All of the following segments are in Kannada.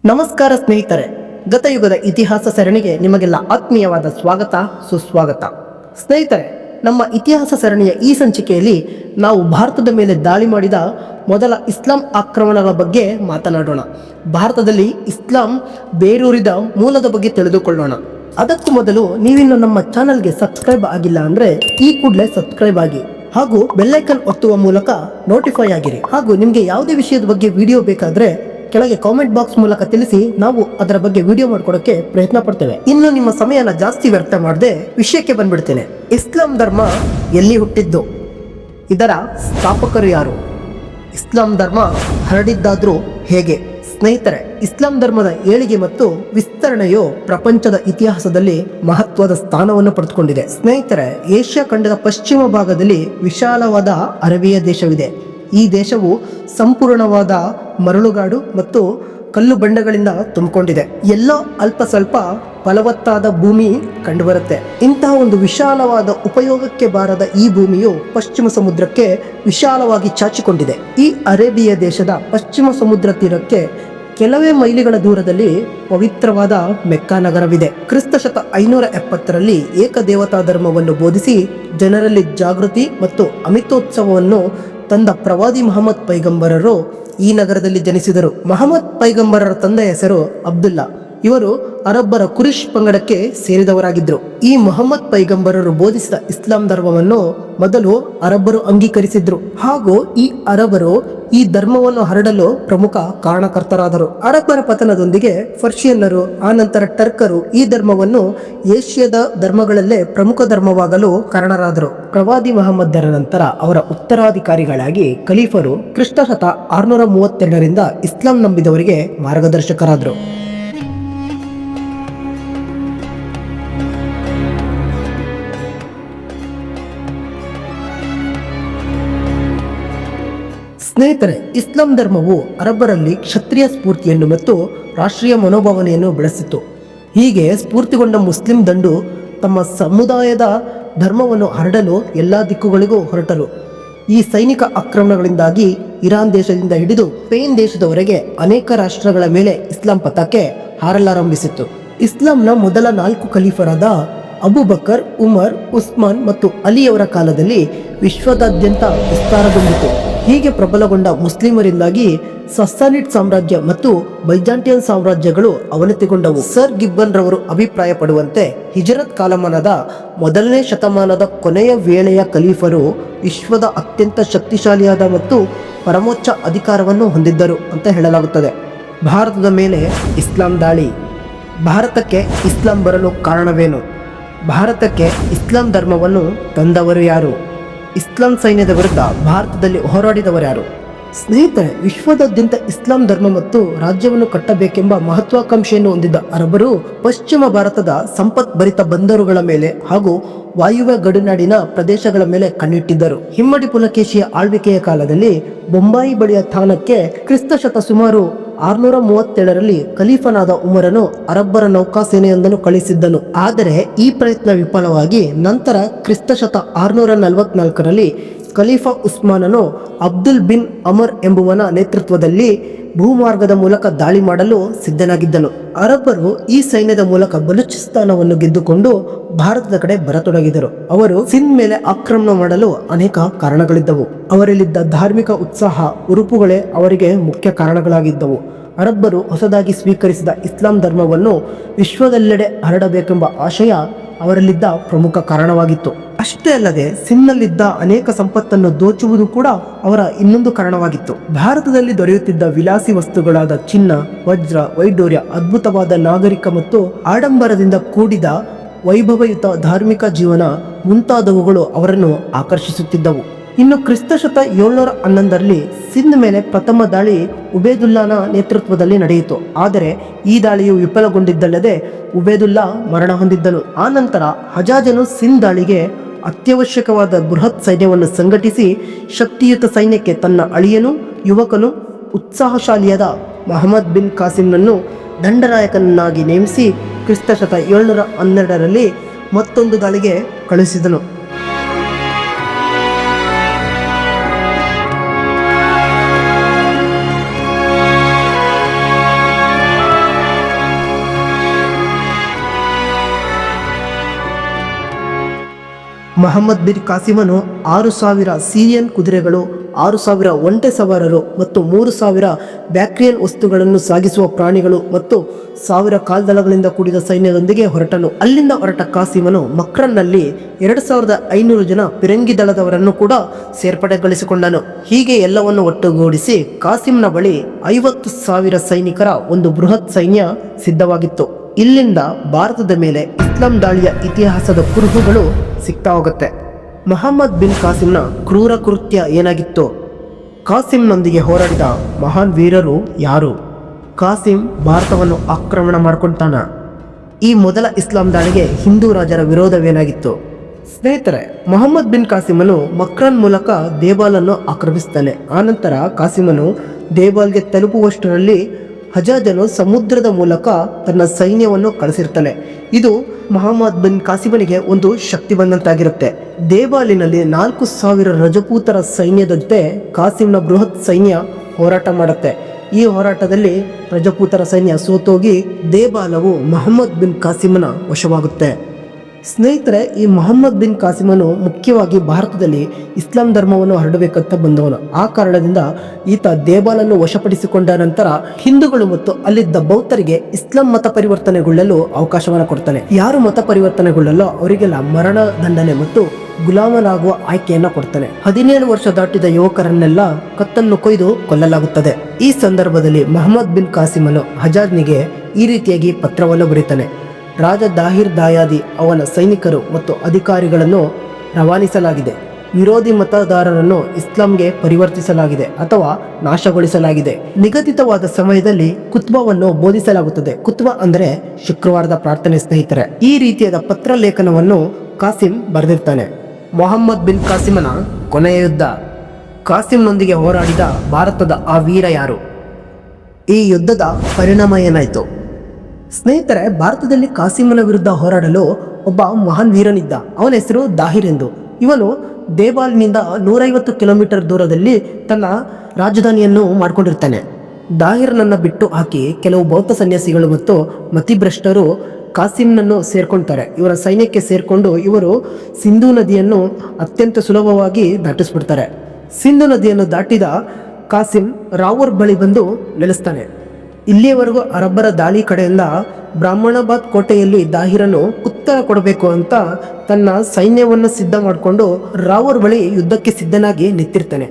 ನಮಸ್ಕಾರ ಸ್ನೇಹಿತರೆ, ಗತಯುಗದ ಇತಿಹಾಸ ಸರಣಿಗೆ ನಿಮಗೆಲ್ಲ ಆತ್ಮೀಯವಾದ ಸ್ವಾಗತ ಸುಸ್ವಾಗತ. ಸ್ನೇಹಿತರೆ, ನಮ್ಮ ಇತಿಹಾಸ ಸರಣಿಯ ಈ ಸಂಚಿಕೆಯಲ್ಲಿ ನಾವು ಭಾರತದ ಮೇಲೆ ದಾಳಿ ಮಾಡಿದ ಮೊದಲ ಇಸ್ಲಾಂ ಆಕ್ರಮಣಗಳ ಬಗ್ಗೆ ಮಾತನಾಡೋಣ. ಭಾರತದಲ್ಲಿ ಇಸ್ಲಾಂ ಬೇರೂರಿದ ಮೂಲದ ಬಗ್ಗೆ ತಿಳಿದುಕೊಳ್ಳೋಣ. ಅದಕ್ಕೂ ಮೊದಲು ನೀವಿನ್ನು ನಮ್ಮ ಚಾನಲ್ಗೆ ಸಬ್ಸ್ಕ್ರೈಬ್ ಆಗಿಲ್ಲ ಅಂದರೆ ಈ ಕೂಡಲೇ ಸಬ್ಸ್ಕ್ರೈಬ್ ಆಗಿ ಹಾಗೂ ಬೆಲ್ಲೈಕನ್ ಒತ್ತುವ ಮೂಲಕ ನೋಟಿಫೈ ಆಗಿರಿ. ಹಾಗೂ ನಿಮಗೆ ಯಾವುದೇ ವಿಷಯದ ಬಗ್ಗೆ ವಿಡಿಯೋ ಬೇಕಾದರೆ ಕೆಳಗೆ ಕಾಮೆಂಟ್ ಬಾಕ್ಸ್ ಮೂಲಕ ತಿಳಿಸಿ, ನಾವು ಅದರ ಬಗ್ಗೆ ವಿಡಿಯೋ ಮಾಡ್ಕೊಡೋಕೆ ಪ್ರಯತ್ನ ಪಡ್ತೇವೆ. ಇನ್ನು ನಿಮ್ಮ ಸಮಯನ ಜಾಸ್ತಿ ವ್ಯರ್ಥ ಮಾಡದೆ ವಿಷಯಕ್ಕೆ ಬಂದ್ಬಿಡ್ತೇನೆ. ಇಸ್ಲಾಂ ಧರ್ಮ ಎಲ್ಲಿ ಹುಟ್ಟಿದ್ದು? ಇದರ ಸ್ಥಾಪಕರು ಯಾರು? ಇಸ್ಲಾಂ ಧರ್ಮ ಹರಡಿದ್ದಾದ್ರೂ ಹೇಗೆ? ಸ್ನೇಹಿತರೆ, ಇಸ್ಲಾಂ ಧರ್ಮದ ಏಳಿಗೆ ಮತ್ತು ವಿಸ್ತರಣೆಯು ಪ್ರಪಂಚದ ಇತಿಹಾಸದಲ್ಲಿ ಮಹತ್ವದ ಸ್ಥಾನವನ್ನು ಪಡೆದುಕೊಂಡಿದೆ. ಸ್ನೇಹಿತರೆ, ಏಷ್ಯಾ ಖಂಡದ ಪಶ್ಚಿಮ ಭಾಗದಲ್ಲಿ ವಿಶಾಲವಾದ ಅರೇಬಿಯಾ ದೇಶವಿದೆ. ಈ ದೇಶವು ಸಂಪೂರ್ಣವಾದ ಮರಳುಗಾಡು ಮತ್ತು ಕಲ್ಲು ಬಂಡೆಗಳಿಂದ ತುಂಬಿಕೊಂಡಿದೆ. ಎಲ್ಲೋ ಅಲ್ಪ ಸ್ವಲ್ಪ ಫಲವತ್ತಾದ ಭೂಮಿ ಕಂಡುಬರುತ್ತೆ. ಇಂತಹ ಒಂದು ವಿಶಾಲವಾದ ಉಪಯೋಗಕ್ಕೆ ಬಾರದ ಈ ಭೂಮಿಯು ಪಶ್ಚಿಮ ಸಮುದ್ರಕ್ಕೆ ವಿಶಾಲವಾಗಿ ಚಾಚಿಕೊಂಡಿದೆ. ಈ ಅರೇಬಿಯಾ ದೇಶದ ಪಶ್ಚಿಮ ಸಮುದ್ರ ತೀರಕ್ಕೆ ಕೆಲವೇ ಮೈಲಿಗಳ ದೂರದಲ್ಲಿ ಪವಿತ್ರವಾದ ಮೆಕ್ಕಾ ನಗರವಿದೆ. ಕ್ರಿಸ್ತ ಶಕ 570ರಲ್ಲಿ ಏಕದೇವತಾ ಧರ್ಮವನ್ನು ಬೋಧಿಸಿ ಜನರಲ್ಲಿ ಜಾಗೃತಿ ಮತ್ತು ಅಮಿತೋತ್ಸವವನ್ನು ತಂದ ಪ್ರವಾದಿ ಮಹಮ್ಮದ್ ಪೈಗಂಬರರು ಈ ನಗರದಲ್ಲಿ ಜನಿಸಿದರು. ಮಹಮ್ಮದ್ ಪೈಗಂಬರರ ತಂದೆಯ ಹೆಸರು ಅಬ್ದುಲ್ಲಾ. ಇವರು ಅರಬ್ಬರ ಕುರಿಶ್ ಪಂಗಡಕ್ಕೆ ಸೇರಿದವರಾಗಿದ್ದರು. ಈ ಮೊಹಮ್ಮದ್ ಪೈಗಂಬರರು ಬೋಧಿಸಿದ ಇಸ್ಲಾಂ ಧರ್ಮವನ್ನು ಮೊದಲು ಅರಬ್ಬರು ಅಂಗೀಕರಿಸಿದ್ರು ಹಾಗೂ ಈ ಅರಬ್ಬರು ಈ ಧರ್ಮವನ್ನು ಹರಡಲು ಪ್ರಮುಖ ಕಾರಣಕರ್ತರಾದರು. ಅರಬ್ಬರ ಪತನದೊಂದಿಗೆ ಪರ್ಷಿಯನ್ನರು, ಆನಂತರ ಟರ್ಕರು ಈ ಧರ್ಮವನ್ನು ಏಷ್ಯಾದ ಧರ್ಮಗಳಲ್ಲೇ ಪ್ರಮುಖ ಧರ್ಮವಾಗಲು ಕಾರಣರಾದರು. ಪ್ರವಾದಿ ಮಹಮ್ಮದರ ನಂತರ ಅವರ ಉತ್ತರಾಧಿಕಾರಿಗಳಾಗಿ ಖಲೀಫರು ಕ್ರಿಸ್ತ ಶಕ 632ರಿಂದ ಇಸ್ಲಾಂ ನಂಬಿದವರಿಗೆ ಮಾರ್ಗದರ್ಶಕರಾದರು. ಸ್ನೇಹಿತರೆ, ಇಸ್ಲಾಂ ಧರ್ಮವು ಅರಬ್ಬರಲ್ಲಿ ಕ್ಷತ್ರಿಯ ಸ್ಫೂರ್ತಿಯನ್ನು ಮತ್ತು ರಾಷ್ಟ್ರೀಯ ಮನೋಭಾವನೆಯನ್ನು ಬೆಳೆಸಿತು. ಹೀಗೆ ಸ್ಫೂರ್ತಿಗೊಂಡ ಮುಸ್ಲಿಂ ದಂಡು ತಮ್ಮ ಸಮುದಾಯದ ಧರ್ಮವನ್ನು ಹರಡಲು ಎಲ್ಲ ದಿಕ್ಕುಗಳಿಗೂ ಹೊರಟರು. ಈ ಸೈನಿಕ ಆಕ್ರಮಣಗಳಿಂದಾಗಿ ಇರಾನ್ ದೇಶದಿಂದ ಹಿಡಿದು ಸ್ಪೇನ್ ದೇಶದವರೆಗೆ ಅನೇಕ ರಾಷ್ಟ್ರಗಳ ಮೇಲೆ ಇಸ್ಲಾಂ ಪತಾಕೆ ಹಾರಲಾರಂಭಿಸಿತು. ಇಸ್ಲಾಂನ ಮೊದಲ 4 ಖಲೀಫರಾದ ಅಬೂಬಕರ್, ಉಮರ್, ಉಸ್ಮಾನ್ ಮತ್ತು ಅಲಿಯವರ ಕಾಲದಲ್ಲಿ ವಿಶ್ವದಾದ್ಯಂತ ವಿಸ್ತಾರಗೊಂಡಿತು. ಹೀಗೆ ಪ್ರಬಲಗೊಂಡ ಮುಸ್ಲಿಮರಿಂದಾಗಿ ಸಸ್ಸಾನಿಡ್ ಸಾಮ್ರಾಜ್ಯ ಮತ್ತು ಬೈಜಾಂಟಿಯನ್ ಸಾಮ್ರಾಜ್ಯಗಳು ಅವನತಿಗೊಂಡವು. ಸರ್ ಗಿಬ್ಬನ್ ರವರು ಅಭಿಪ್ರಾಯ ಪಡುವಂತೆ ಹಿಜರತ್ ಕಾಲಮಾನದ 1ನೇ ಶತಮಾನದ ಕೊನೆಯ ವೇಳೆಯ ಖಲೀಫರು ವಿಶ್ವದ ಅತ್ಯಂತ ಶಕ್ತಿಶಾಲಿಯಾದ ಮತ್ತು ಪರಮೋಚ್ಚ ಅಧಿಕಾರವನ್ನು ಹೊಂದಿದ್ದರು ಅಂತ ಹೇಳಲಾಗುತ್ತದೆ. ಭಾರತದ ಮೇಲೆ ಇಸ್ಲಾಂ ದಾಳಿ. ಭಾರತಕ್ಕೆ ಇಸ್ಲಾಂ ಬರಲು ಕಾರಣವೇನು? ಭಾರತಕ್ಕೆ ಇಸ್ಲಾಂ ಧರ್ಮವನ್ನು ತಂದವರು ಯಾರು? ಇಸ್ಲಾಂ ಸೈನ್ಯದ ವಿರುದ್ಧ ಭಾರತದಲ್ಲಿ ಹೋರಾಡಿದವರು ಯಾರು? ಸ್ನೇಹಿತರೆ, ವಿಶ್ವದಾದ್ಯಂತ ಇಸ್ಲಾಂ ಧರ್ಮ ಮತ್ತು ರಾಜ್ಯವನ್ನು ಕಟ್ಟಬೇಕೆಂಬ ಮಹತ್ವಾಕಾಂಕ್ಷೆಯನ್ನು ಹೊಂದಿದ್ದ ಅರಬ್ಬರು ಪಶ್ಚಿಮ ಭಾರತದ ಸಂಪತ್ಭರಿತ ಬಂದರುಗಳ ಮೇಲೆ ಹಾಗೂ ವಾಯುವ್ಯ ಗಡಿನಾಡಿನ ಪ್ರದೇಶಗಳ ಮೇಲೆ ಕಣ್ಣಿಟ್ಟಿದ್ದರು. ಹಿಮ್ಮಡಿ ಪುಲಕೇಶಿಯ ಆಳ್ವಿಕೆಯ ಕಾಲದಲ್ಲಿ ಬೊಂಬಾಯಿ ಬಳಿಯ ಥಾನಕ್ಕೆ ಕ್ರಿಸ್ತ ಶಕ ಸುಮಾರು 637ರಲ್ಲಿ ಖಲೀಫನಾದ ಉಮರನು ಅರಬ್ಬರ ನೌಕಾಸೇನೆಯೊಂದನ್ನು ಕಳಿಸಿದ್ದನು. ಆದರೆ ಈ ಪ್ರಯತ್ನ ವಿಫಲವಾಗಿ ನಂತರ ಕ್ರಿಸ್ತ ಶಕ 644ರಲ್ಲಿ ಖಲೀಫಾ ಉಸ್ಮಾನನು ಅಬ್ದುಲ್ ಬಿನ್ ಅಮರ್ ಎಂಬುವನ ನೇತೃತ್ವದಲ್ಲಿ ಭೂಮಾರ್ಗದ ಮೂಲಕ ದಾಳಿ ಮಾಡಲು ಸಿದ್ಧನಾಗಿದ್ದನು. ಅರಬ್ಬರು ಈ ಸೈನ್ಯದ ಮೂಲಕ ಬಲೂಚಿಸ್ತಾನವನ್ನು ಗೆದ್ದುಕೊಂಡು ಭಾರತದ ಕಡೆ ಬರತೊಡಗಿದರು. ಅವರು ಸಿಂಧ್ ಮೇಲೆ ಆಕ್ರಮಣ ಮಾಡಲು ಅನೇಕ ಕಾರಣಗಳಿದ್ದವು. ಅವರಲ್ಲಿದ್ದ ಧಾರ್ಮಿಕ ಉತ್ಸಾಹ, ಉರುಪುಗಳೇ ಅವರಿಗೆ ಮುಖ್ಯ ಕಾರಣಗಳಾಗಿದ್ದವು. ಅರಬ್ಬರು ಹೊಸದಾಗಿ ಸ್ವೀಕರಿಸಿದ ಇಸ್ಲಾಂ ಧರ್ಮವನ್ನು ವಿಶ್ವದೆಲ್ಲೆಡೆ ಹರಡಬೇಕೆಂಬ ಆಶಯ ಅವರಲ್ಲಿದ್ದ ಪ್ರಮುಖ ಕಾರಣವಾಗಿತ್ತು. ಅಷ್ಟೇ ಅಲ್ಲದೆ ಸಿಂಧ್ನಲ್ಲಿದ್ದ ಅನೇಕ ಸಂಪತ್ತನ್ನು ದೋಚುವುದು ಕೂಡ ಅವರ ಇನ್ನೊಂದು ಕಾರಣವಾಗಿತ್ತು. ಭಾರತದಲ್ಲಿ ದೊರೆಯುತ್ತಿದ್ದ ವಿಲಾಸಿ ವಸ್ತುಗಳಾದ ಚಿನ್ನ, ವಜ್ರ, ವೈಡೂರ್ಯ, ಅದ್ಭುತವಾದ ನಾಗರಿಕ ಮತ್ತು ಆಡಂಬರದಿಂದ ಕೂಡಿದ ವೈಭವಯುತ ಧಾರ್ಮಿಕ ಜೀವನ ಮುಂತಾದವುಗಳು ಅವರನ್ನು ಆಕರ್ಷಿಸುತ್ತಿದ್ದವು. ಇನ್ನು ಕ್ರಿಸ್ತ ಶಕ 711ರಲ್ಲಿ ಸಿಂಧ್ ಮೇಲೆ ಪ್ರಥಮ ದಾಳಿ ಉಬೇದುಲ್ಲಾನ ನೇತೃತ್ವದಲ್ಲಿ ನಡೆಯಿತು. ಆದರೆ ಈ ದಾಳಿಯು ವಿಫಲಗೊಂಡಿದ್ದಲ್ಲದೆ ಉಬೇದುಲ್ಲಾ ಮರಣ ಹೊಂದಿದ್ದನು. ಆನಂತರ ಹಜಾಜನು ಸಿಂಧ್ ದಾಳಿಗೆ ಅತ್ಯವಶ್ಯಕವಾದ ಬೃಹತ್ ಸೈನ್ಯವನ್ನು ಸಂಘಟಿಸಿ ಶಕ್ತಿಯುತ ಸೈನ್ಯಕ್ಕೆ ತನ್ನ ಅಳಿಯನು, ಯುವಕನು, ಉತ್ಸಾಹಶಾಲಿಯಾದ ಮಹಮ್ಮದ್ ಬಿನ್ ಕಾಸಿಂನನ್ನು ದಂಡನಾಯಕನನ್ನಾಗಿ ನೇಮಿಸಿ ಕ್ರಿಸ್ತ ಶಕ 712ರಲ್ಲಿ ಮತ್ತೊಂದು ದಾಳಿಗೆ ಕಳುಹಿಸಿದನು. ಮಹಮ್ಮದ್ ಬಿನ್ ಕಾಸಿಮನು 6,000 ಸಿರಿಯನ್ ಕುದುರೆಗಳು, 6,000 ಒಂಟೆ ಸವಾರರು ಮತ್ತು 3,000 ಬ್ಯಾಕ್ಟ್ರಿಯನ್ ವಸ್ತುಗಳನ್ನು ಸಾಗಿಸುವ ಪ್ರಾಣಿಗಳು ಮತ್ತು 1,000 ಕಾಲ್ದಳಗಳಿಂದ ಕೂಡಿದ ಸೈನ್ಯದೊಂದಿಗೆ ಹೊರಟನು. ಅಲ್ಲಿಂದ ಹೊರಟ ಕಾಸಿಮನು ಮಕ್ರನ್ನಲ್ಲಿ 2,500 ಜನ ಪಿರಂಗಿ ದಳದವರನ್ನು ಕೂಡ ಸೇರ್ಪಡೆಗೊಳಿಸಿಕೊಂಡನು. ಹೀಗೆ ಎಲ್ಲವನ್ನು ಒಟ್ಟುಗೂಡಿಸಿ ಕಾಸಿಮ್ನ ಬಳಿ 50,000 ಸೈನಿಕರ ಒಂದು ಬೃಹತ್ ಸೈನ್ಯ ಸಿದ್ಧವಾಗಿತ್ತು. ಇಲ್ಲಿಂದ ಭಾರತದ ಮೇಲೆ ಇಸ್ಲಾಂ ದಾಳಿಯ ಇತಿಹಾಸದ ಕುರುಹುಗಳು ಸಿಗ್ತಾ ಹೋಗುತ್ತೆ. ಮಹಮ್ಮದ್ ಬಿನ್ ಕಾಸಿಮ್ನ ಕ್ರೂರ ಕೃತ್ಯ ಏನಾಗಿತ್ತು? ಕಾಸಿಮ್ನೊಂದಿಗೆ ಹೋರಾಡಿದ ಮಹಾನ್ ವೀರರು ಯಾರು? ಕಾಸಿಮ್ ಭಾರತವನ್ನು ಆಕ್ರಮಣ ಮಾಡ್ಕೊಳ್ತಾನ. ಈ ಮೊದಲ ಇಸ್ಲಾಂ ದಾಳಿಗೆ ಹಿಂದೂ ರಾಜರ ವಿರೋಧವೇನಾಗಿತ್ತು? ಸ್ನೇಹಿತರೆ, ಮೊಹಮ್ಮದ್ ಬಿನ್ ಕಾಸಿಮನು ಮಕ್ರಾನ್ ಮೂಲಕ ದೇವಾಲನ್ನು ಆಕ್ರಮಿಸ್ತಾನೆ. ಆನಂತರ ಕಾಸಿಮನು ದೇವಾಲ್ಗೆ ತಲುಪುವಷ್ಟರಲ್ಲಿ ಹಜಾಜನು ಸಮುದ್ರದ ಮೂಲಕ ತನ್ನ ಸೈನ್ಯವನ್ನು ಕಳಿಸಿರ್ತಾನೆ. ಇದು ಮೊಹಮ್ಮದ್ ಬಿನ್ ಕಾಸಿಮನಿಗೆ ಒಂದು ಶಕ್ತಿ ಬಂದಂತಾಗಿರುತ್ತೆ. ದೇವಾಲಿನಲ್ಲಿ 4,000 ರಜಪೂತರ ಸೈನ್ಯದಂತೆ ಕಾಸಿಮ್ನ ಬೃಹತ್ ಸೈನ್ಯ ಹೋರಾಟ ಮಾಡುತ್ತೆ. ಈ ಹೋರಾಟದಲ್ಲಿ ರಜಪೂತರ ಸೈನ್ಯ ಸೋತೋಗಿ ದೇವಾಲವು ಮೊಹಮ್ಮದ್ ಬಿನ್ ಕಾಸಿಮನ ವಶವಾಗುತ್ತೆ. ಸ್ನೇಹಿತರೆ, ಈ ಮೊಹಮ್ಮದ್ ಬಿನ್ ಕಾಸಿಮನು ಮುಖ್ಯವಾಗಿ ಭಾರತದಲ್ಲಿ ಇಸ್ಲಾಂ ಧರ್ಮವನ್ನು ಹರಡಬೇಕಂತ ಬಂದವನು. ಆ ಕಾರಣದಿಂದ ಈತ ದೇವಾಲನ್ನು ವಶಪಡಿಸಿಕೊಂಡ ನಂತರ ಹಿಂದೂಗಳು ಮತ್ತು ಅಲ್ಲಿದ್ದ ಬೌದ್ಧರಿಗೆ ಇಸ್ಲಾಂ ಮತ ಪರಿವರ್ತನೆಗೊಳ್ಳಲು ಅವಕಾಶವನ್ನು ಕೊಡ್ತಾನೆ. ಯಾರು ಮತ ಪರಿವರ್ತನೆಗೊಳ್ಳಲು ಅವರಿಗೆಲ್ಲ ಮರಣ ದಂಡನೆ ಮತ್ತು ಗುಲಾಮನಾಗುವ ಆಯ್ಕೆಯನ್ನು ಕೊಡ್ತಾನೆ. 17 ವರ್ಷ ದಾಟಿದ ಯುವಕರನ್ನೆಲ್ಲ ಕತ್ತನ್ನು ಕೊಯ್ದು ಕೊಲ್ಲಲಾಗುತ್ತದೆ. ಈ ಸಂದರ್ಭದಲ್ಲಿ ಮೊಹಮ್ಮದ್ ಬಿನ್ ಕಾಸಿಮನು ಹಜಾಜ್ನಿಗೆ ಈ ರೀತಿಯಾಗಿ ಪತ್ರವನ್ನು ಬರೀತಾನೆ. ರಾಜ ದಾಹಿರ್ ದಾಯಾದಿ ಅವನ ಸೈನಿಕರು ಮತ್ತು ಅಧಿಕಾರಿಗಳನ್ನು ರವಾನಿಸಲಾಗಿದೆ. ವಿರೋಧಿ ಮತದಾರರನ್ನು ಇಸ್ಲಾಂಗೆ ಪರಿವರ್ತಿಸಲಾಗಿದೆ ಅಥವಾ ನಾಶಗೊಳಿಸಲಾಗಿದೆ. ನಿಗದಿತವಾದ ಸಮಯದಲ್ಲಿ ಕುತ್ಬವನ್ನು ಬೋಧಿಸಲಾಗುತ್ತದೆ. ಕುತ್ಬ ಅಂದರೆ ಶುಕ್ರವಾರದ ಪ್ರಾರ್ಥನೆ. ಸ್ನೇಹಿತರೆ, ಈ ರೀತಿಯಾದ ಪತ್ರ ಲೇಖನವನ್ನು ಕಾಸಿಮ್ ಬರೆದಿರ್ತಾನೆ. ಮೊಹಮ್ಮದ್ ಬಿನ್ ಕಾಸಿಮನ ಕೊನೆಯ ಯುದ್ಧ. ಕಾಸಿಮ್ನೊಂದಿಗೆ ಹೋರಾಡಿದ ಭಾರತದ ಆ ವೀರ ಯಾರು? ಈ ಯುದ್ಧದ ಪರಿಣಾಮ ಏನಾಯಿತು? ಸ್ನೇಹಿತರೆ, ಭಾರತದಲ್ಲಿ ಕಾಸಿಮನ ವಿರುದ್ಧ ಹೋರಾಡಲು ಒಬ್ಬ ಮಹಾನ್ ವೀರನಿದ್ದ. ಅವನ ಹೆಸರು ದಾಹಿರ್ ಎಂದು. ಇವನು ದೇವಾಲ್ನಿಂದ 150 ಕಿಲೋಮೀಟರ್ ದೂರದಲ್ಲಿ ತನ್ನ ರಾಜಧಾನಿಯನ್ನು ಮಾಡಿಕೊಂಡಿರ್ತಾನೆ. ದಾಹಿರ್ನನ್ನು ಬಿಟ್ಟು ಹಾಕಿ ಕೆಲವು ಬೌದ್ಧ ಸನ್ಯಾಸಿಗಳು ಮತ್ತು ಮತಿಭ್ರಷ್ಟರು ಕಾಸಿಮ್ನನ್ನು ಸೇರ್ಕೊಳ್ತಾರೆ. ಇವರ ಸೈನ್ಯಕ್ಕೆ ಸೇರಿಕೊಂಡು ಇವರು ಸಿಂಧೂ ನದಿಯನ್ನು ಅತ್ಯಂತ ಸುಲಭವಾಗಿ ದಾಟಿಸ್ಬಿಡ್ತಾರೆ. ಸಿಂಧೂ ನದಿಯನ್ನು ದಾಟಿದ ಕಾಸಿಮ್ ರಾವೂರ್ ಬಳಿ ಬಂದು ನೆಲೆಸ್ತಾನೆ. ಇಲ್ಲಿಯವರೆಗೂ ಅರಬ್ಬರ ದಾಳಿ ಕಡೆಯಿಂದ ಬ್ರಾಹ್ಮಣಾಬಾದ್ ಕೋಟೆಯಲ್ಲಿ ದಾಹಿರನು ಉತ್ತರ ಕೊಡಬೇಕು ಅಂತ ತನ್ನ ಸೈನ್ಯವನ್ನು ಸಿದ್ಧ ಮಾಡಿಕೊಂಡು ರಾವೂರ್ ಬಳಿ ಯುದ್ಧಕ್ಕೆ ಸಿದ್ಧನಾಗಿ ನಿಂತಿರ್ತಾನೆ.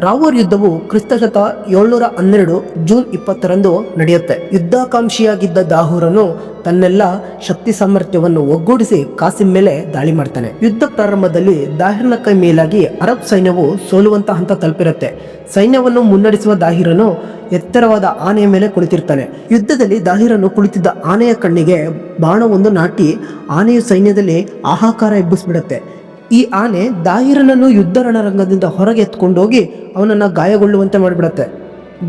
ರಾವೂರ್ ಯುದ್ಧವು ಕ್ರಿಸ್ತಶಕ 712 ಜೂನ್ 20ರಂದು ನಡೆಯುತ್ತೆ. ಯುದ್ಧಾಕಾಂಕ್ಷಿಯಾಗಿದ್ದ ದಾಹೂರನು ತನ್ನೆಲ್ಲ ಶಕ್ತಿ ಸಾಮರ್ಥ್ಯವನ್ನು ಒಗ್ಗೂಡಿಸಿ ಕಾಸಿಮ್ ಮೇಲೆ ದಾಳಿ ಮಾಡ್ತಾನೆ. ಯುದ್ಧ ಪ್ರಾರಂಭದಲ್ಲಿ ದಾಹಿರ್ನ ಕೈ ಮೇಲಾಗಿ ಅರಬ್ ಸೈನ್ಯವು ಸೋಲುವಂತ ಹಂತ ತಲುಪಿರುತ್ತೆ. ಸೈನ್ಯವನ್ನು ಮುನ್ನಡೆಸುವ ದಾಹಿರನು ಎತ್ತರವಾದ ಆನೆಯ ಮೇಲೆ ಕುಳಿತಿರ್ತಾನೆ. ಯುದ್ಧದಲ್ಲಿ ದಾಹಿರನು ಕುಳಿತಿದ್ದ ಆನೆಯ ಕಣ್ಣಿಗೆ ಬಾಣವೊಂದು ನಾಟಿ ಆನೆಯು ಸೈನ್ಯದಲ್ಲಿ ಹಾಹಾಕಾರ ಎಬ್ಬಿಸ್ಬಿಡುತ್ತೆ. ಈ ಆನೆ ದಾಹಿರನನ್ನು ಯುದ್ಧ ರಣರಂಗದಿಂದ ಹೊರಗೆ ಎತ್ಕೊಂಡೋಗಿ ಅವನನ್ನು ಗಾಯಗೊಳ್ಳುವಂತೆ ಮಾಡಿಬಿಡುತ್ತೆ.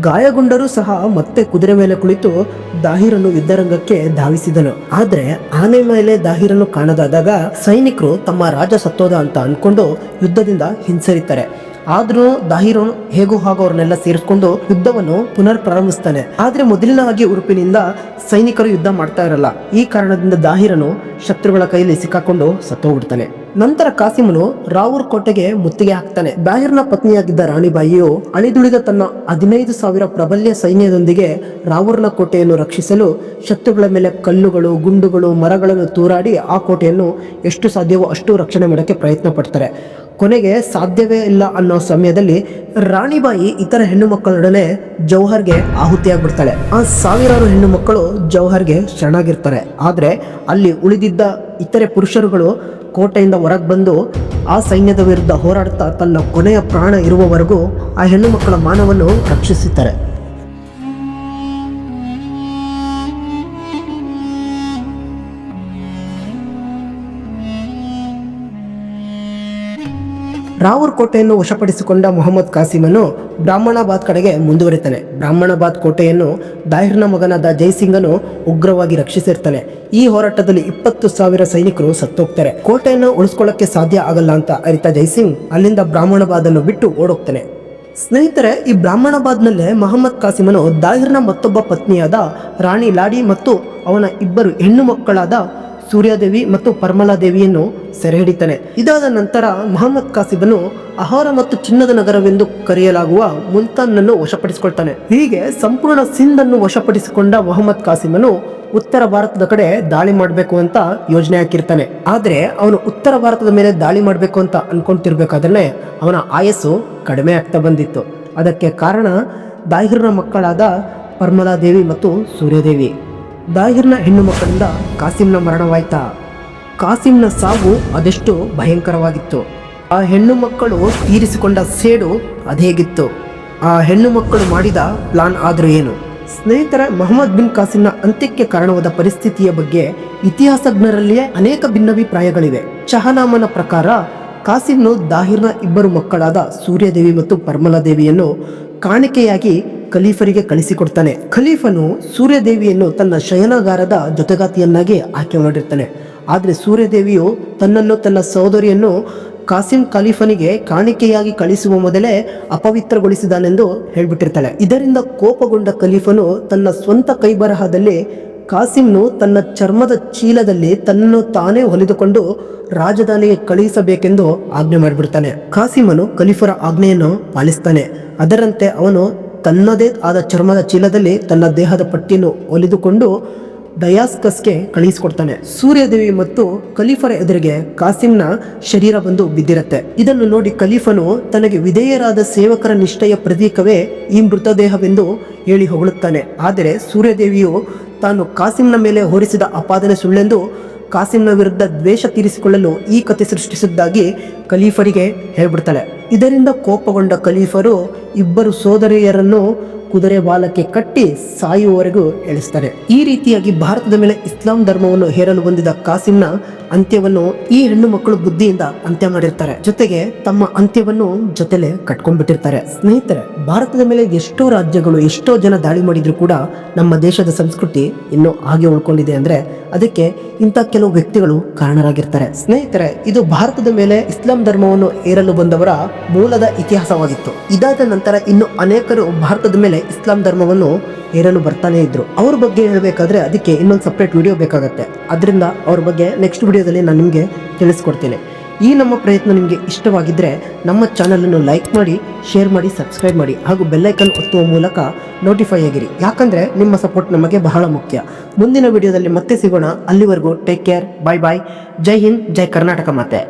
ಗಾಯಗೊಂಡರೂ ಸಹ ಮತ್ತೆ ಕುದುರೆ ಮೇಲೆ ಕುಳಿತು ದಾಹಿರನು ಯುದ್ಧರಂಗಕ್ಕೆ ಧಾವಿಸಿದನು. ಆದ್ರೆ ಆನೆ ಮೇಲೆ ದಾಹಿರನು ಕಾಣದಾದಾಗ ಸೈನಿಕರು ತಮ್ಮ ರಾಜ ಸತ್ತೋದ ಅಂತ ಅನ್ಕೊಂಡು ಯುದ್ಧದಿಂದ ಹಿಂಸರಿತಾರೆ. ಆದ್ರೂ ದಾಹಿರನು ಹೇಗೂ ಹಾಗೂ ಅವ್ರನ್ನೆಲ್ಲ ಸೇರಿಸ್ಕೊಂಡು ಯುದ್ಧವನ್ನು ಪುನರ್ ಪ್ರಾರಂಭಿಸ್ತಾನೆ. ಆದ್ರೆ ಮೊದಲಿನ ಹಾಗೆ ಉರುಪಿನಿಂದ ಸೈನಿಕರು ಯುದ್ಧ ಮಾಡ್ತಾ ಇರಲ್ಲ. ಈ ಕಾರಣದಿಂದ ದಾಹಿರನು ಶತ್ರುಗಳ ಕೈಯಲ್ಲಿ ಸಿಕ್ಕಾಕೊಂಡು ಸತ್ತೋಗ್ಬಿಡ್ತಾನೆ. ನಂತರ ಕಾಸಿಮನು ರಾವೂರ್ ಕೋಟೆಗೆ ಮುತ್ತಿಗೆ ಹಾಕ್ತಾನೆ. ದಾಹಿರ್ನ ಪತ್ನಿಯಾಗಿದ್ದ ರಾಣಿಬಾಯಿಯು ಅಳಿದುಳಿದ ತನ್ನ 15,000 ಪ್ರಬಲ್ಯ ಸೈನ್ಯದೊಂದಿಗೆ ರಾವೂರ್ನ ಕೋಟೆಯನ್ನು ರಕ್ಷಿಸಲು ಶತ್ರುಗಳ ಮೇಲೆ ಕಲ್ಲುಗಳು, ಗುಂಡುಗಳು, ಮರಗಳನ್ನು ತೂರಾಡಿ ಆ ಕೋಟೆಯನ್ನು ಎಷ್ಟು ಸಾಧ್ಯವೋ ಅಷ್ಟು ರಕ್ಷಣೆ ಮಾಡೋಕ್ಕೆ ಪ್ರಯತ್ನ ಪಡ್ತಾರೆ. ಕೊನೆಗೆ ಸಾಧ್ಯವೇ ಇಲ್ಲ ಅನ್ನೋ ಸಮಯದಲ್ಲಿ ರಾಣಿಬಾಯಿ ಇತರ ಹೆಣ್ಣು ಮಕ್ಕಳೊಡನೆ ಜೌಹರ್ಗೆ ಆಹುತಿಯಾಗ್ಬಿಡ್ತಾಳೆ. ಆ ಸಾವಿರಾರು ಹೆಣ್ಣು ಮಕ್ಕಳು ಜೌಹರ್ಗೆ ಶರಣಾಗಿರ್ತಾರೆ. ಆದರೆ ಅಲ್ಲಿ ಉಳಿದಿದ್ದ ಇತರೆ ಪುರುಷರುಗಳು ಕೋಟೆಯಿಂದ ಹೊರಗೆ ಬಂದು ಆ ಸೈನ್ಯದ ವಿರುದ್ಧ ಹೋರಾಡ್ತಾ ತನ್ನ ಕೊನೆಯ ಪ್ರಾಣ ಇರುವವರೆಗೂ ಆ ಹೆಣ್ಣು ಮಕ್ಕಳ ಮಾನವನ್ನು ರಕ್ಷಿಸುತ್ತಾರೆ. ರಾವೂರ್ ಕೋಟೆಯನ್ನು ವಶಪಡಿಸಿಕೊಂಡ ಮೊಹಮ್ಮದ್ ಕಾಸಿಮನು ಬ್ರಾಹ್ಮಣಾಬಾದ್ ಕಡೆಗೆ ಮುಂದುವರಿತಾನೆ. ಬ್ರಾಹ್ಮಣಾಬಾದ್ ಕೋಟೆಯನ್ನು ದಾಹಿರ್ನ ಮಗನಾದ ಜೈಸಿಂಗನು ಉಗ್ರವಾಗಿ ರಕ್ಷಿಸಿರ್ತಾನೆ. ಈ ಹೋರಾಟದಲ್ಲಿ 20,000 ಸೈನಿಕರು ಸತ್ತೋಗ್ತಾರೆ. ಕೋಟೆಯನ್ನು ಉಳಿಸ್ಕೊಳ್ಳಕ್ಕೆ ಸಾಧ್ಯ ಆಗಲ್ಲ ಅಂತ ಅರಿತ ಜೈಸಿಂಗ್ ಅಲ್ಲಿಂದ ಬ್ರಾಹ್ಮಣಾಬಾದನ್ನು ಬಿಟ್ಟು ಓಡೋಗ್ತಾನೆ. ಸ್ನೇಹಿತರೆ, ಈ ಬ್ರಾಹ್ಮಣಾಬಾದ್ನಲ್ಲೇ ಮೊಹಮ್ಮದ್ ಕಾಸಿಮನು ದಾಹಿರ್ನ ಮತ್ತೊಬ್ಬ ಪತ್ನಿಯಾದ ರಾಣಿ ಲಾಡಿ ಮತ್ತು ಅವನ 2 ಹೆಣ್ಣು ಮಕ್ಕಳಾದ ಸೂರ್ಯದೇವಿ ಮತ್ತು ಪರ್ಮಲಾದೇವಿಯನ್ನು ಸೆರೆ ಹಿಡಿತಾನೆ. ಇದಾದ ನಂತರ ಮೊಹಮ್ಮದ್ ಕಾಸಿಮನು ಆಹಾರ ಮತ್ತು ಚಿನ್ನದ ನಗರವೆಂದು ಕರೆಯಲಾಗುವ ಮುಲ್ತಾನನ್ನು ವಶಪಡಿಸಿಕೊಳ್ತಾನೆ. ಹೀಗೆ ಸಂಪೂರ್ಣ ಸಿಂಧ್ ಅನ್ನು ವಶಪಡಿಸಿಕೊಂಡ ಮೊಹಮ್ಮದ್ ಕಾಸಿಮನು ಉತ್ತರ ಭಾರತದ ಕಡೆ ದಾಳಿ ಮಾಡಬೇಕು ಅಂತ ಯೋಜನೆ ಹಾಕಿರ್ತಾನೆ. ಆದ್ರೆ ಅವನು ಉತ್ತರ ಭಾರತದ ಮೇಲೆ ದಾಳಿ ಮಾಡಬೇಕು ಅಂತ ಅನ್ಕೊಂತಿರ್ಬೇಕಾದ್ರೆ ಅವನ ಆಯಸ್ಸು ಕಡಿಮೆ ಆಗ್ತಾ ಬಂದಿತ್ತು. ಅದಕ್ಕೆ ಕಾರಣ ದಾಹಿರ್ನ ಮಕ್ಕಳಾದ ಪರ್ಮಲಾದೇವಿ ಮತ್ತು ಸೂರ್ಯದೇವಿ. ದಾಹಿರ್ನ ಹೆಣ್ಣು ಮಕ್ಕಳಿಂದ ಕಾಸಿಂನ ಮರಣವಾಯ್ತಾ. ಕಾಸಿಂನ ಸಾವು ಅದೆಷ್ಟು ಭಯಂಕರವಾಗಿತ್ತು. ಆ ಹೆಣ್ಣು ಮಕ್ಕಳು ತೀರಿಸಿಕೊಂಡ ಸೇಡು ಅದೇಗಿತ್ತು. ಆ ಹೆಣ್ಣು ಮಕ್ಕಳು ಮಾಡಿದ ಪ್ಲಾನ್ ಆದರೂ ಏನು? ಸ್ನೇಹಿತರ, ಮೊಹಮ್ಮದ್ ಬಿನ್ ಕಾಸಿಂನ ಅಂತ್ಯಕ್ಕೆ ಕಾರಣವಾದ ಪರಿಸ್ಥಿತಿಯ ಬಗ್ಗೆ ಇತಿಹಾಸಜ್ಞರಲ್ಲಿಯೇ ಅನೇಕ ಭಿನ್ನಾಭಿಪ್ರಾಯಗಳಿವೆ. ಶಹನಾಮನ ಪ್ರಕಾರ ಕಾಸಿಂನು ದಾಹಿರ್ನ ಇಬ್ಬರು ಮಕ್ಕಳಾದ ಸೂರ್ಯದೇವಿ ಮತ್ತು ಪರ್ಮಲಾದೇವಿಯನ್ನು ಕಾಣಿಕೆಯಾಗಿ ಖಲೀಫರಿಗೆ ಕಳಿಸಿಕೊಡ್ತಾನೆ. ಖಲೀಫನು ಸೂರ್ಯದೇವಿಯನ್ನು ತನ್ನ ಶಯನಾಗಾರದ ಜೊತೆಗಾತಿಯನ್ನಾಗಿ ಆಯ್ಕೆ ಮಾಡಿರ್ತಾನೆ. ಆದರೆ ಸೂರ್ಯದೇವಿಯು ತನ್ನನ್ನು ತನ್ನ ಸಹೋದರಿಯನ್ನು ಕಾಸಿಂ ಖಲೀಫನಿಗೆ ಕಾಣಿಕೆಯಾಗಿ ಕಳಿಸುವ ಮೊದಲೇ ಅಪವಿತ್ರಗೊಳಿಸಿದಾನೆಂದು ಹೇಳ್ಬಿಟ್ಟಿರ್ತಾಳೆ. ಇದರಿಂದ ಕೋಪಗೊಂಡ ಖಲೀಫನು ತನ್ನ ಸ್ವಂತ ಕೈಬರಹದಲ್ಲಿ ಕಾಸಿಂನು ತನ್ನ ಚರ್ಮದ ಚೀಲದಲ್ಲಿ ತನ್ನನ್ನು ತಾನೇ ಹೊಲಿದುಕೊಂಡು ರಾಜಧಾನಿಗೆ ಕಳುಹಿಸಬೇಕೆಂದು ಆಜ್ಞೆ ಮಾಡಿಬಿಡ್ತಾನೆ. ಕಾಸಿಮನು ಖಲೀಫರ ಆಜ್ಞೆಯನ್ನು ಪಾಲಿಸ್ತಾನೆ. ಅದರಂತೆ ಅವನು ತನ್ನದೇ ಆದ ಚರ್ಮದ ಚೀಲದಲ್ಲಿ ತನ್ನ ದೇಹದ ಪಟ್ಟಿಯನ್ನು ಹೊಲಿದುಕೊಂಡು ಡಯಾಸ್ಕಸ್ಗೆ ಕಳುಹಿಸಿಕೊಡ್ತಾನೆ. ಸೂರ್ಯದೇವಿ ಮತ್ತು ಖಲೀಫರ ಎದುರಿಗೆ ಕಾಸಿಂನ ಶರೀರ ಬಂದು ಬಿದ್ದಿರತ್ತೆ. ಇದನ್ನು ನೋಡಿ ಖಲೀಫನು ತನಗೆ ವಿಧೇಯರಾದ ಸೇವಕರ ನಿಷ್ಠೆಯ ಪ್ರತೀಕವೇ ಈ ಮೃತದೇಹವೆಂದು ಹೇಳಿ ಹೊಗಳುತ್ತಾನೆ. ಆದರೆ ಸೂರ್ಯದೇವಿಯು ತಾನು ಕಾಸಿಂನ ಮೇಲೆ ಹೊರಿಸಿದ ಆಪಾದನೆ ಸುಳ್ಳೆಂದು ಕಾಸಿಂನ ವಿರುದ್ಧ ದ್ವೇಷ ತೀರಿಸಿಕೊಳ್ಳಲು ಈ ಕಥೆ ಸೃಷ್ಟಿಸಿದ್ದಾಗಿ ಖಲೀಫರಿಗೆ ಹೇಳ್ಬಿಡ್ತಾಳೆ. ಇದರಿಂದ ಕೋಪಗೊಂಡ ಖಲೀಫರು ಇಬ್ಬರು ಸೋದರಿಯರನ್ನು ಕುದುರೆ ಬಾಲಕ್ಕೆ ಕಟ್ಟಿ ಸಾಯುವವರೆಗೂ ಎಳಿಸ್ತಾರೆ. ಈ ರೀತಿಯಾಗಿ ಭಾರತದ ಮೇಲೆ ಇಸ್ಲಾಂ ಧರ್ಮವನ್ನು ಹೇರಲು ಬಂದಿದ್ದ ಕಾಸಿಂನ ಅಂತ್ಯವನ್ನು ಈ ಹೆಣ್ಣು ಮಕ್ಕಳು ಬುದ್ಧಿಯಿಂದ ಅಂತ್ಯ ಮಾಡಿರ್ತಾರೆ. ಜೊತೆಗೆ ತಮ್ಮ ಅಂತ್ಯವನ್ನು ಜೊತೆಲೆ ಕಟ್ಕೊಂಡ್ಬಿಟ್ಟಿರ್ತಾರೆ. ಸ್ನೇಹಿತರೆ, ಭಾರತದ ಮೇಲೆ ಎಷ್ಟೋ ರಾಜ್ಯಗಳು ಎಷ್ಟೋ ಜನ ದಾಳಿ ಮಾಡಿದ್ರು ಕೂಡ ನಮ್ಮ ದೇಶದ ಸಂಸ್ಕೃತಿ ಇನ್ನೂ ಹಾಗೆ ಉಳ್ಕೊಂಡಿದೆ ಅಂದ್ರೆ ಅದಕ್ಕೆ ಇಂಥ ಕೆಲವು ವ್ಯಕ್ತಿಗಳು ಕಾರಣರಾಗಿರ್ತಾರೆ. ಸ್ನೇಹಿತರೆ, ಇದು ಭಾರತದ ಮೇಲೆ ಇಸ್ಲಾಂ ಧರ್ಮವನ್ನು ಏರಲು ಬಂದವರ ಮೂಲದ ಇತಿಹಾಸವಾಗಿತ್ತು. ಇದಾದ ನಂತರ ಇನ್ನು ಅನೇಕರು ಭಾರತದ ಮೇಲೆ ಇಸ್ಲಾಂ ಧರ್ಮವನ್ನು ಏರಲು ಬರ್ತಾನೆ ಇದ್ರು. ಅವ್ರ ಬಗ್ಗೆ ಹೇಳಬೇಕಾದ್ರೆ ಅದಕ್ಕೆ ಇನ್ನೊಂದು ಸಪ್ರೇಟ್ ವಿಡಿಯೋ ಬೇಕಾಗುತ್ತೆ. ಅದರಿಂದ ಅವ್ರ ಬಗ್ಗೆ ನೆಕ್ಸ್ಟ್ ವಿಡಿಯೋದಲ್ಲಿ ನಾನು ನಿಮಗೆ ತಿಳಿಸ್ಕೊಡ್ತೇನೆ. ಈ ನಮ್ಮ ಪ್ರಯತ್ನ ನಿಮಗೆ ಇಷ್ಟವಾಗಿದ್ದರೆ ನಮ್ಮ ಚಾನಲನ್ನು ಲೈಕ್ ಮಾಡಿ, ಶೇರ್ ಮಾಡಿ, ಸಬ್ಸ್ಕ್ರೈಬ್ ಮಾಡಿ ಹಾಗೂ ಬೆಲ್ಲೈಕನ್ ಒತ್ತುವ ಮೂಲಕ ನೋಟಿಫೈ ಆಗಿರಿ. ಯಾಕಂದರೆ ನಿಮ್ಮ ಸಪೋರ್ಟ್ ನಮಗೆ ಬಹಳ ಮುಖ್ಯ. ಮುಂದಿನ ವಿಡಿಯೋದಲ್ಲಿ ಮತ್ತೆ ಸಿಗೋಣ. ಅಲ್ಲಿವರೆಗೂ ಟೇಕ್ ಕೇರ್. ಬಾಯ್ ಬಾಯ್. ಜೈ ಹಿಂದ್, ಜೈ ಕರ್ನಾಟಕ ಮಾತೆ.